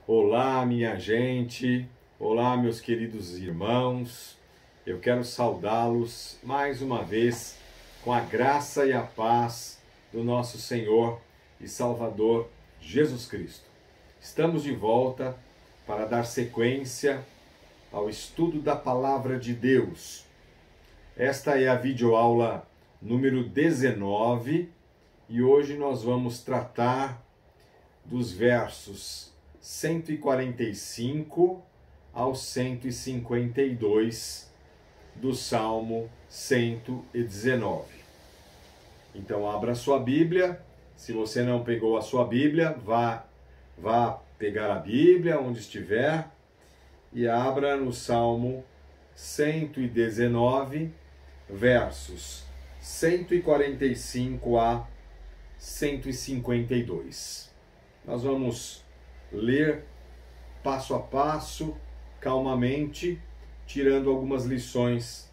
Olá, minha gente, olá, meus queridos irmãos. Eu quero saudá-los mais uma vez com a graça e a paz do nosso Senhor e Salvador Jesus Cristo. Estamos de volta para dar sequência ao estudo da Palavra de Deus. Esta é a videoaula número 19 e hoje nós vamos tratar dos versos 145 ao 152 do Salmo 119. Então abra sua Bíblia. Se você não pegou a sua Bíblia, vá pegar a Bíblia onde estiver e abra no Salmo 119, versos 145 a 152. Nós vamos ler passo a passo, calmamente, tirando algumas lições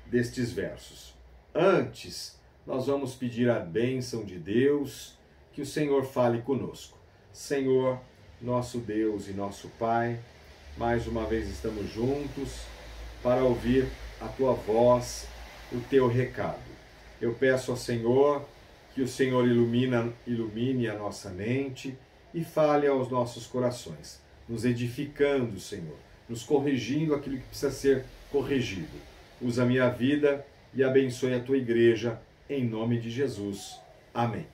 destes versos. Antes, nós vamos pedir a bênção de Deus, que o Senhor fale conosco. Senhor, nosso Deus e nosso Pai, mais uma vez estamos juntos para ouvir a Tua voz, o Teu recado. Eu peço ao Senhor que o Senhor ilumine a nossa mente e fale aos nossos corações, nos edificando, Senhor, nos corrigindo aquilo que precisa ser corrigido. Usa a minha vida e abençoe a Tua igreja, em nome de Jesus. Amém.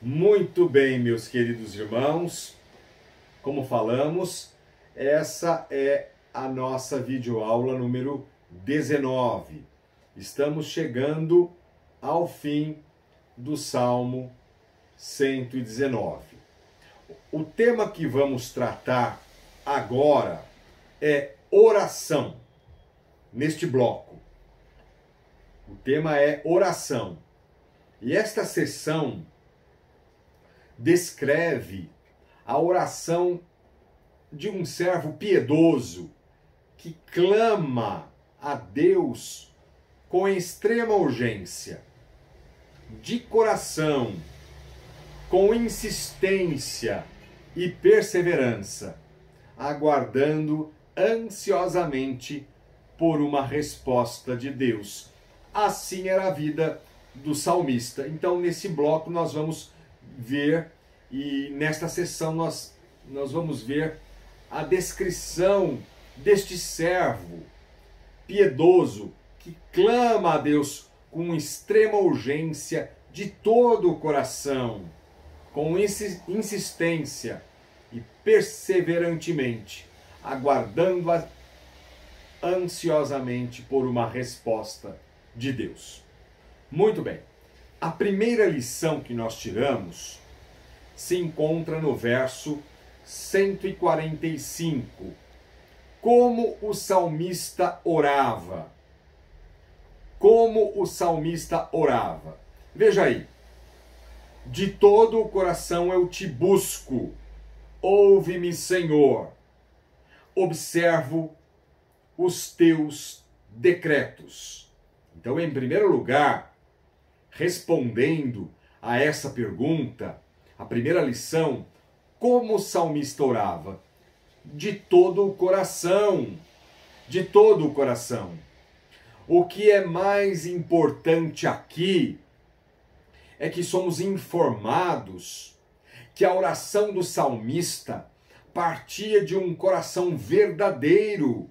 Muito bem, meus queridos irmãos, como falamos, essa é a nossa videoaula número 19. Estamos chegando ao fim do Salmo 119. O tema que vamos tratar agora é oração, neste bloco. O tema é oração. E esta sessão descreve a oração de um servo piedoso que clama a Deus com extrema urgência, de coração, com insistência e perseverança, aguardando ansiosamente por uma resposta de Deus. Assim era a vida do salmista. Então, nesse bloco nós vamos ver, e nesta sessão nós vamos ver a descrição deste servo piedoso que clama a Deus com extrema urgência de todo o coração, com insistência e perseverantemente, aguardando ansiosamente por uma resposta de Deus. Muito bem. A primeira lição que nós tiramos se encontra no verso 145. Como o salmista orava. Como o salmista orava. Veja aí. De todo o coração eu te busco. Ouve-me, Senhor. Observo os teus decretos. Então, em primeiro lugar, respondendo a essa pergunta, a primeira lição, como o salmista orava? De todo o coração. De todo o coração. O que é mais importante aqui é que somos informados que a oração do salmista partia de um coração verdadeiro,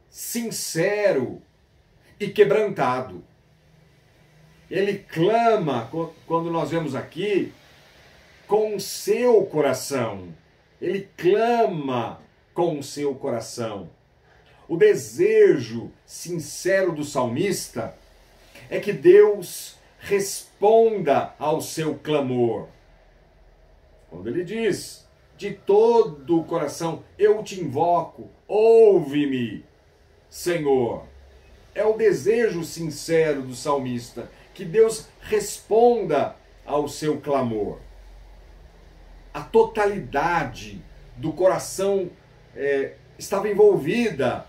sincero e quebrantado. Ele clama, quando nós vemos aqui, com o seu coração. Ele clama com o seu coração. O desejo sincero do salmista é que Deus responda ao seu clamor. Quando ele diz, de todo o coração, eu te invoco, ouve-me, Senhor. É o desejo sincero do salmista, que Deus responda ao seu clamor. A totalidade do coração estava envolvida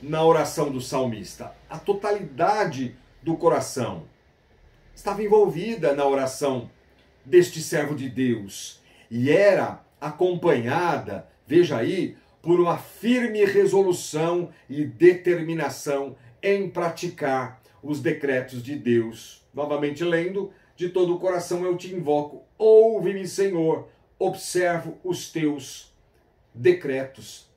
na oração do salmista. A totalidade do coração estava envolvida na oração deste servo de Deus. E era acompanhada, veja aí, por uma firme resolução e determinação em praticar os decretos de Deus. Novamente lendo, de todo o coração eu te invoco, ouve-me, Senhor, observo os teus decretos.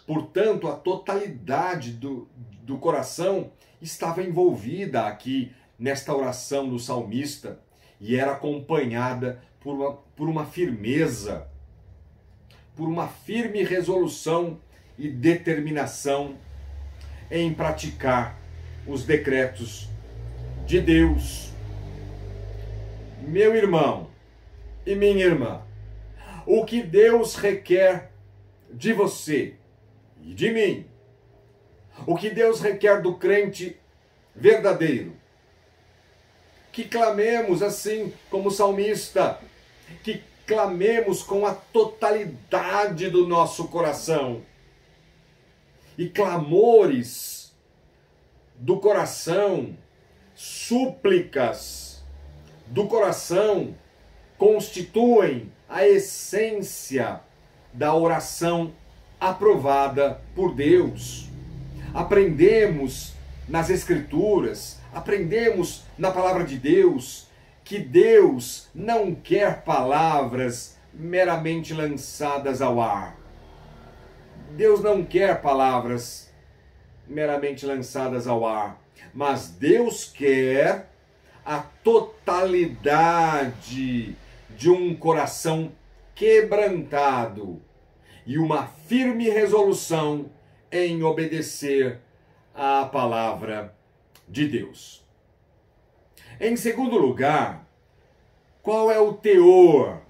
Portanto, a totalidade do coração estava envolvida aqui nesta oração do salmista e era acompanhada por uma firmeza, por uma firme resolução e determinação em praticar os decretos de Deus. Meu irmão e minha irmã, o que Deus requer de você e de mim, o que Deus requer do crente verdadeiro, que clamemos assim como o salmista, que clamemos com a totalidade do nosso coração. E clamores do coração, súplicas do coração, constituem a essência da oração aprovada por Deus. Aprendemos nas Escrituras, aprendemos na palavra de Deus, que Deus não quer palavras meramente lançadas ao ar. Deus não quer palavras meramente lançadas ao ar, mas Deus quer a totalidade de um coração quebrantado e uma firme resolução em obedecer à palavra de Deus. Em segundo lugar, qual é o teor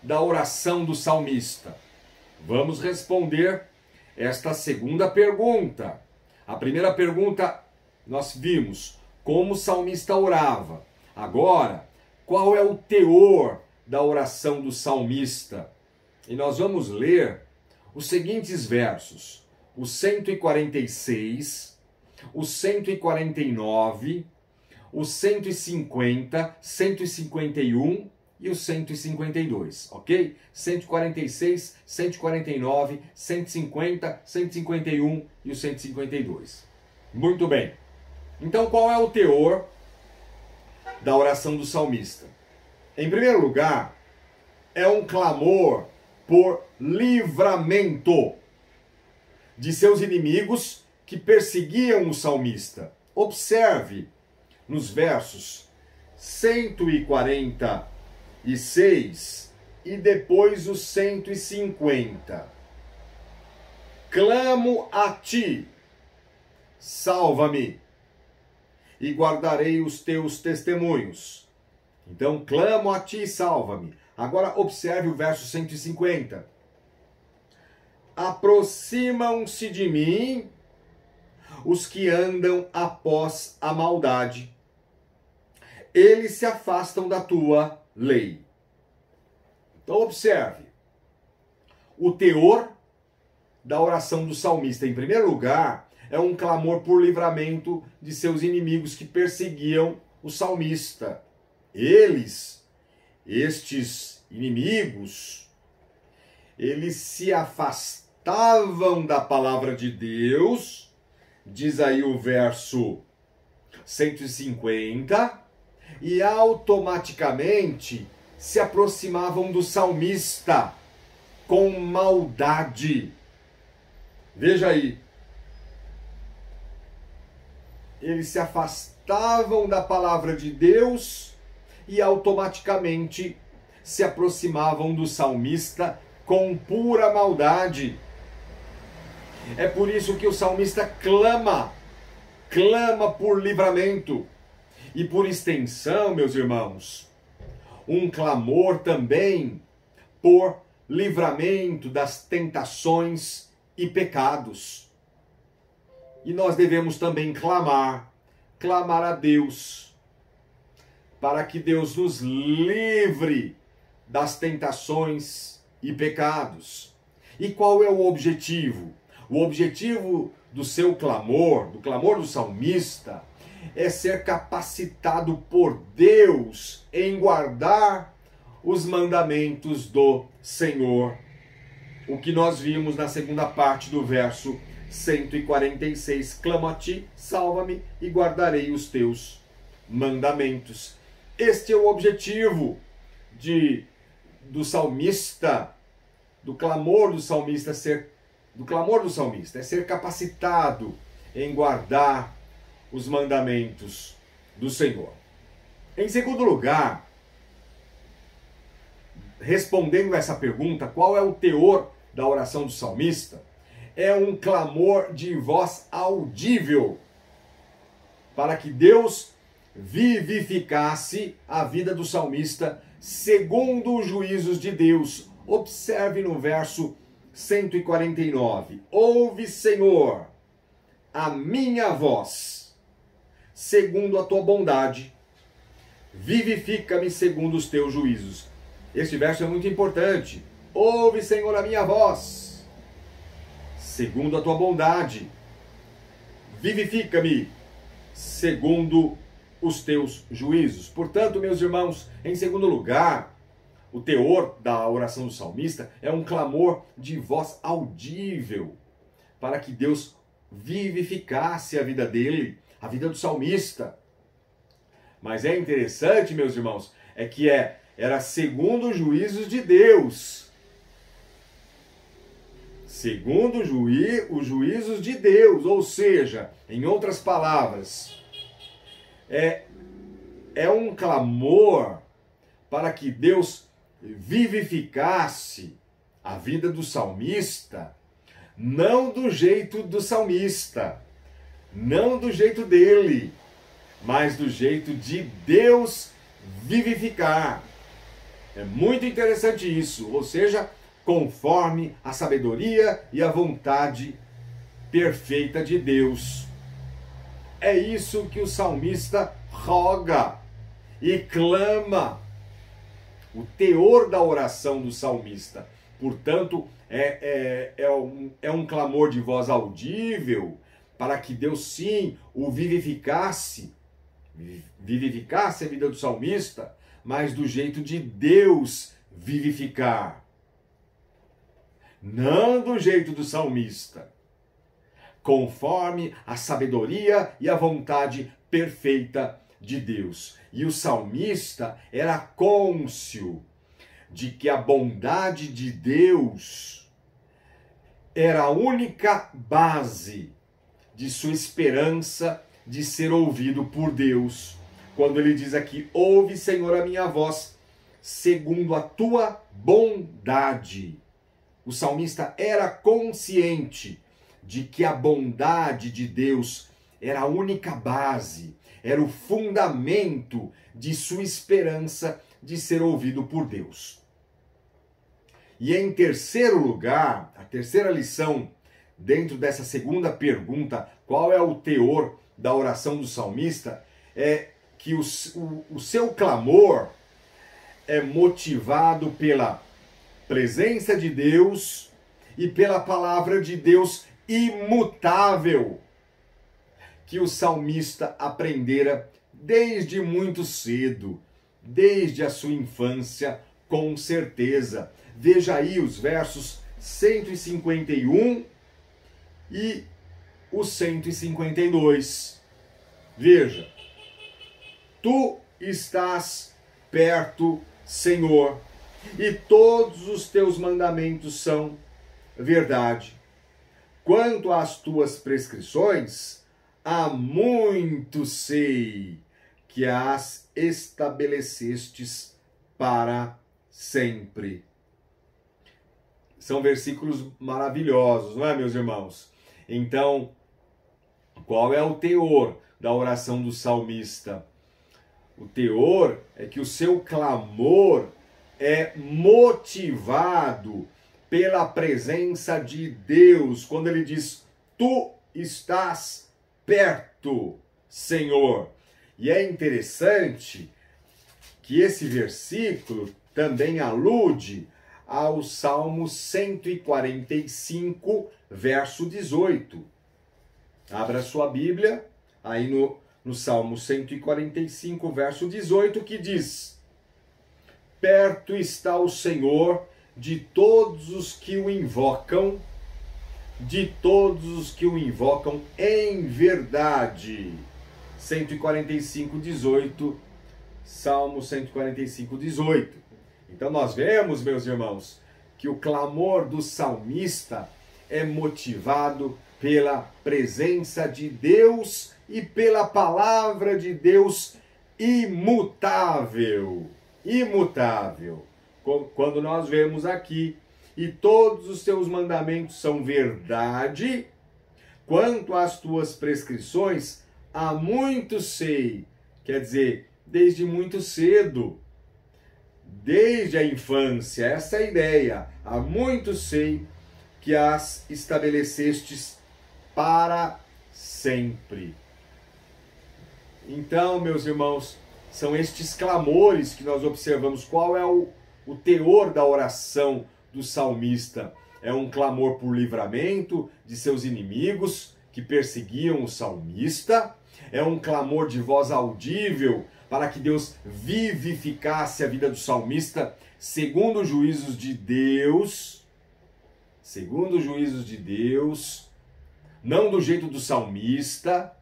da oração do salmista? Vamos responder esta segunda pergunta. A primeira pergunta nós vimos como o salmista orava. Agora, qual é o teor da oração do salmista? E nós vamos ler os seguintes versos: o 146, o 149, o 150, 151 e o 152, ok? 146, 149, 150, 151 e o 152. Muito bem. Então, qual é o teor da oração do salmista? Em primeiro lugar, é um clamor por livramento de seus inimigos que perseguiam o salmista. Observe nos versos 146 e depois os 150. Clamo a ti, salva-me, e guardarei os teus testemunhos. Então, clamo a ti, salva-me. Agora observe o verso 150. Aproximam-se de mim os que andam após a maldade. Eles se afastam da tua lei. Então observe o teor da oração do salmista. Em primeiro lugar, é um clamor por livramento de seus inimigos que perseguiam o salmista. Estes inimigos, eles se afastavam da palavra de Deus, diz aí o verso 150, e automaticamente se aproximavam do salmista com maldade. Veja aí. Eles se afastavam da palavra de Deus e automaticamente se aproximavam do salmista com pura maldade. É por isso que o salmista clama por livramento. E por extensão, meus irmãos, um clamor também por livramento das tentações e pecados. E nós devemos também clamar a Deus, para que Deus nos livre das tentações e pecados. E qual é o objetivo? O objetivo do seu clamor, do clamor do salmista, é ser capacitado por Deus em guardar os mandamentos do Senhor. O que nós vimos na segunda parte do verso 146. Clamo a ti, salva-me e guardarei os teus mandamentos. Este é o objetivo do salmista, do clamor do salmista, é ser capacitado em guardar os mandamentos do Senhor. Em segundo lugar, respondendo essa pergunta, qual é o teor da oração do salmista? É um clamor de voz audível para que Deus vivificasse a vida do salmista segundo os juízos de Deus. Observe no verso 149. Ouve, Senhor, a minha voz, segundo a tua bondade, vivifica-me segundo os teus juízos. Este verso é muito importante. Ouve, Senhor, a minha voz, segundo a tua bondade, vivifica-me segundo os teus juízos. Portanto, meus irmãos, em segundo lugar, o teor da oração do salmista é um clamor de voz audível para que Deus vivificasse a vida dele, a vida do salmista. Mas é interessante, meus irmãos, é que era segundo os juízos de Deus. Segundo os juízos de Deus, ou seja, em outras palavras, é um clamor para que Deus vivificasse a vida do salmista, não do jeito do salmista, não do jeito dele, mas do jeito de Deus vivificar. É muito interessante isso, ou seja, conforme a sabedoria e a vontade perfeita de Deus. É isso que o salmista roga e clama. O teor da oração do salmista, portanto, é um clamor de voz audível para que Deus sim o vivificasse a vida do salmista, mas do jeito de Deus vivificar, não do jeito do salmista, conforme a sabedoria e a vontade perfeita de Deus. E o salmista era cônscio de que a bondade de Deus era a única base de sua esperança de ser ouvido por Deus. Quando ele diz aqui, ouve, Senhor, a minha voz, segundo a tua bondade. O salmista era consciente de que a bondade de Deus era a única base, era o fundamento de sua esperança de ser ouvido por Deus. E em terceiro lugar, a terceira lição, dentro dessa segunda pergunta, qual é o teor da oração do salmista, é que o seu clamor é motivado pela presença de Deus e pela palavra de Deus imutável, que o salmista aprendera desde muito cedo, desde a sua infância, com certeza. Veja aí os versos 151 e o 152. Veja. Tu estás perto, Senhor, e todos os teus mandamentos são verdade. Quanto às tuas prescrições, há muito sei que as estabelecestes para sempre. São versículos maravilhosos, não é, meus irmãos? Então, qual é o teor da oração do salmista? O teor é que o seu clamor é motivado pela presença de Deus. Quando ele diz, tu estás perto, Senhor. E é interessante que esse versículo também alude ao Salmo 145, verso 18. Abra sua Bíblia, aí no Salmo 145, verso 18, que diz: perto está o Senhor de todos os que o invocam, em verdade. 145:18, Salmo 145:18. Então nós vemos, meus irmãos, que o clamor do salmista é motivado pela presença de Deus e pela palavra de Deus imutável. Imutável. Quando nós vemos aqui, e todos os teus mandamentos são verdade, quanto às tuas prescrições, há muito sei. Quer dizer, desde muito cedo, desde a infância, essa é a ideia. Há muito sei que as estabelecestes para sempre. Então, meus irmãos, são estes clamores que nós observamos. Qual é o teor da oração do salmista? É um clamor por livramento de seus inimigos que perseguiam o salmista. É um clamor de voz audível para que Deus vivificasse a vida do salmista segundo os juízos de Deus. Segundo os juízos de Deus. Não do jeito do salmista,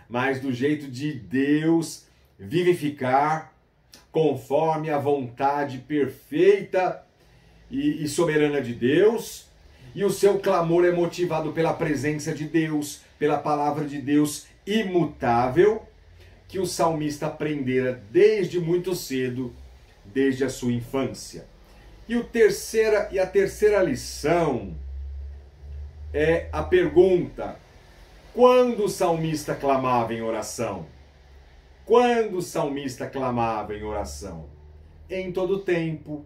mas do jeito de Deus vivificar conforme a vontade perfeita e soberana de Deus. E o seu clamor é motivado pela presença de Deus, pela palavra de Deus imutável, que o salmista aprendera desde muito cedo, desde a sua infância. E a terceira lição é a pergunta: quando o salmista clamava em oração? Quando o salmista clamava em oração? Em todo tempo,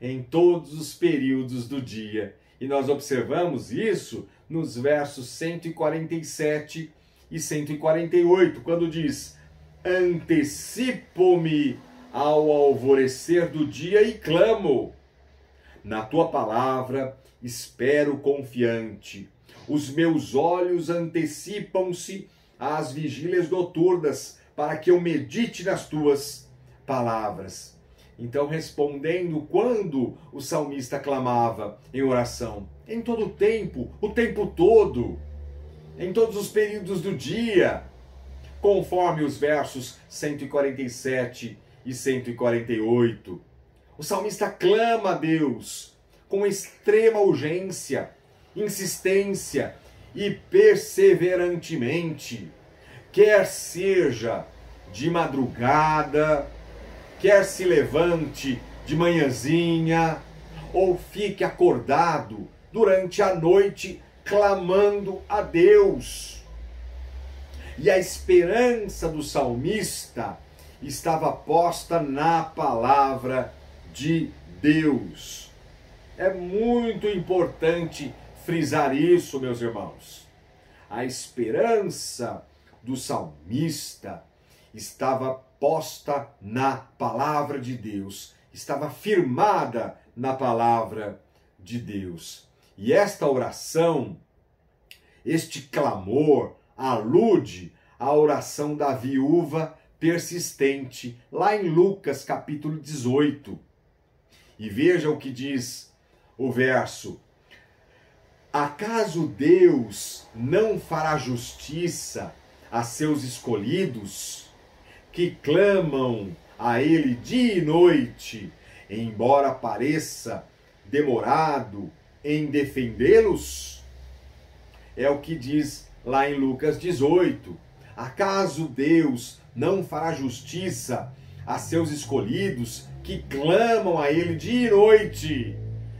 em todos os períodos do dia. E nós observamos isso nos versos 147 e 148, quando diz: antecipo-me ao alvorecer do dia e clamo. Na tua palavra espero confiante. Os meus olhos antecipam-se às vigílias noturnas, para que eu medite nas tuas palavras. Então, respondendo, quando o salmista clamava em oração? Em todo o tempo todo, em todos os períodos do dia, conforme os versos 147 e 148. O salmista clama a Deus com extrema urgência, insistência e perseverantemente, quer seja de madrugada, quer se levante de manhãzinha, ou fique acordado durante a noite clamando a Deus. E a esperança do salmista estava posta na palavra de Deus. É muito importante frisar isso, meus irmãos. A esperança do salmista estava posta na palavra de Deus, estava firmada na palavra de Deus. E esta oração, este clamor, alude à oração da viúva persistente, lá em Lucas capítulo 18. E veja o que diz o verso: acaso Deus não fará justiça a seus escolhidos, que clamam a Ele dia e noite, embora pareça demorado em defendê-los? É o que diz lá em Lucas 18. Acaso Deus não fará justiça a seus escolhidos, que clamam a Ele dia e noite,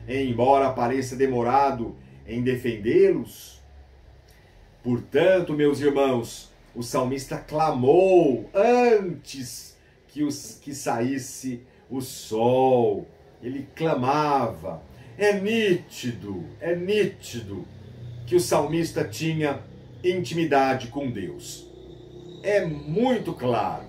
embora pareça demorado em defendê-los? Portanto, meus irmãos, o salmista clamou antes que saísse o sol. Ele clamava. É nítido que o salmista tinha intimidade com Deus. É muito claro,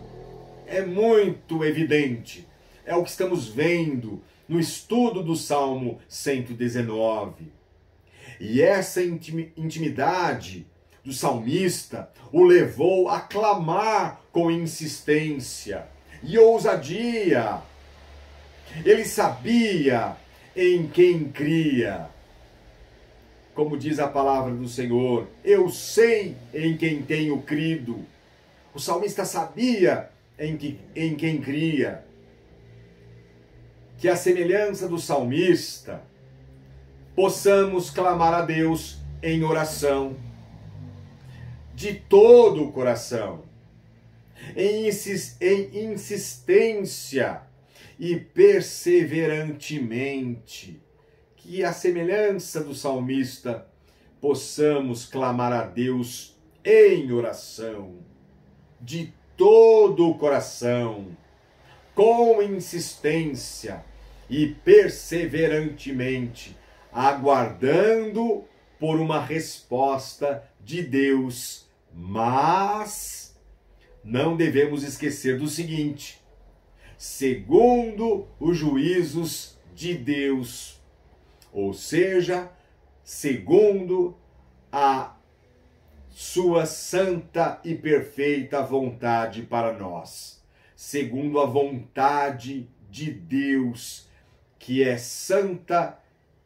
é muito evidente. É o que estamos vendo no estudo do Salmo 119. E essa intimidade do salmista o levou a clamar com insistência e ousadia. Ele sabia em quem cria. Como diz a palavra do Senhor, eu sei em quem tenho crido. O salmista sabia em quem cria. Que a semelhança do salmista, possamos clamar a Deus em oração, de todo o coração, em insistência e perseverantemente. Que a semelhança do salmista, possamos clamar a Deus em oração, de todo o coração, com insistência e perseverantemente, aguardando por uma resposta de Deus. Mas não devemos esquecer do seguinte: segundo os juízos de Deus, ou seja, segundo a sua santa e perfeita vontade para nós, segundo a vontade de Deus, que é santa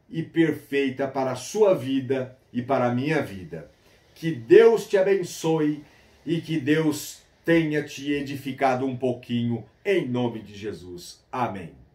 e perfeita para a sua vida e para a minha vida. Que Deus te abençoe e que Deus tenha te edificado um pouquinho, em nome de Jesus. Amém.